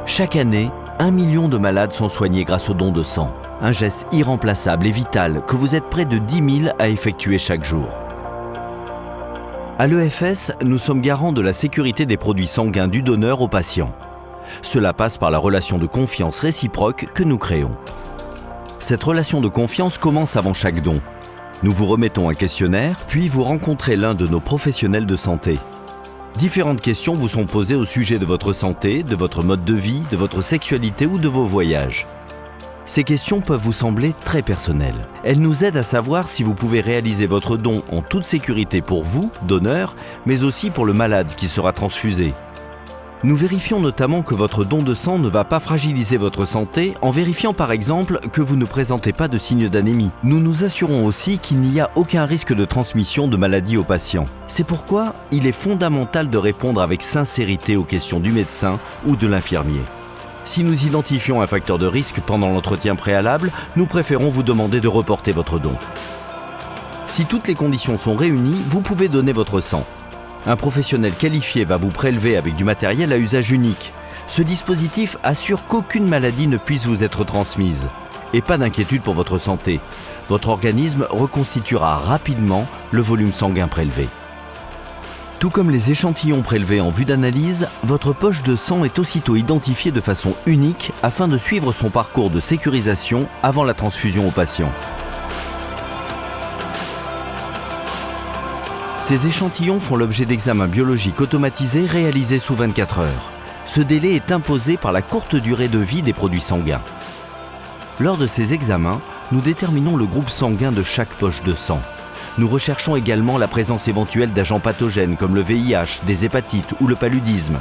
Chaque année, 1 million de malades sont soignés grâce au don de sang. Un geste irremplaçable et vital que vous êtes près de 10 000 à effectuer chaque jour. À l'EFS, nous sommes garants de la sécurité des produits sanguins du donneur au patient. Cela passe par la relation de confiance réciproque que nous créons. Cette relation de confiance commence avant chaque don. Nous vous remettons un questionnaire, puis vous rencontrez l'un de nos professionnels de santé. Différentes questions vous sont posées au sujet de votre santé, de votre mode de vie, de votre sexualité ou de vos voyages. Ces questions peuvent vous sembler très personnelles. Elles nous aident à savoir si vous pouvez réaliser votre don en toute sécurité pour vous, donneur, mais aussi pour le malade qui sera transfusé. Nous vérifions notamment que votre don de sang ne va pas fragiliser votre santé en vérifiant par exemple que vous ne présentez pas de signes d'anémie. Nous nous assurons aussi qu'il n'y a aucun risque de transmission de maladie aux patients. C'est pourquoi il est fondamental de répondre avec sincérité aux questions du médecin ou de l'infirmier. Si nous identifions un facteur de risque pendant l'entretien préalable, nous préférons vous demander de reporter votre don. Si toutes les conditions sont réunies, vous pouvez donner votre sang. Un professionnel qualifié va vous prélever avec du matériel à usage unique. Ce dispositif assure qu'aucune maladie ne puisse vous être transmise. Et pas d'inquiétude pour votre santé. Votre organisme reconstituera rapidement le volume sanguin prélevé. Tout comme les échantillons prélevés en vue d'analyse, votre poche de sang est aussitôt identifiée de façon unique afin de suivre son parcours de sécurisation avant la transfusion au patient. Ces échantillons font l'objet d'examens biologiques automatisés réalisés sous 24 heures. Ce délai est imposé par la courte durée de vie des produits sanguins. Lors de ces examens, nous déterminons le groupe sanguin de chaque poche de sang. Nous recherchons également la présence éventuelle d'agents pathogènes comme le VIH, des hépatites ou le paludisme.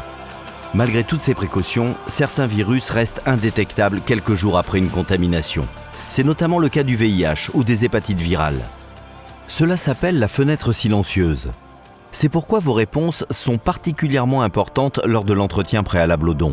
Malgré toutes ces précautions, certains virus restent indétectables quelques jours après une contamination. C'est notamment le cas du VIH ou des hépatites virales. Cela s'appelle la fenêtre silencieuse. C'est pourquoi vos réponses sont particulièrement importantes lors de l'entretien préalable au don.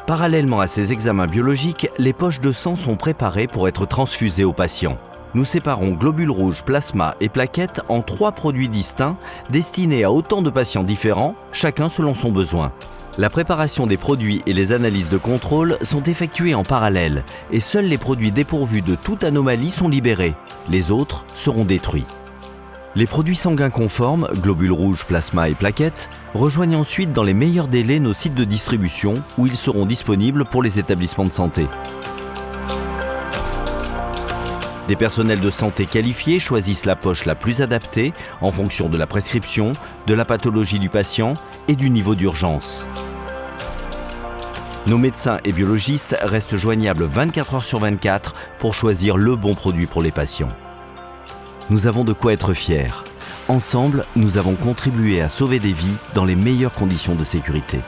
Parallèlement à ces examens biologiques, les poches de sang sont préparées pour être transfusées aux patients. Nous séparons globules rouges, plasma et plaquettes en 3 produits distincts destinés à autant de patients différents, chacun selon son besoin. La préparation des produits et les analyses de contrôle sont effectuées en parallèle et seuls les produits dépourvus de toute anomalie sont libérés. Les autres seront détruits. Les produits sanguins conformes, globules rouges, plasma et plaquettes, rejoignent ensuite dans les meilleurs délais nos sites de distribution où ils seront disponibles pour les établissements de santé. Des personnels de santé qualifiés choisissent la poche la plus adaptée en fonction de la prescription, de la pathologie du patient et du niveau d'urgence. Nos médecins et biologistes restent joignables 24 heures sur 24 pour choisir le bon produit pour les patients. Nous avons de quoi être fiers. Ensemble, nous avons contribué à sauver des vies dans les meilleures conditions de sécurité.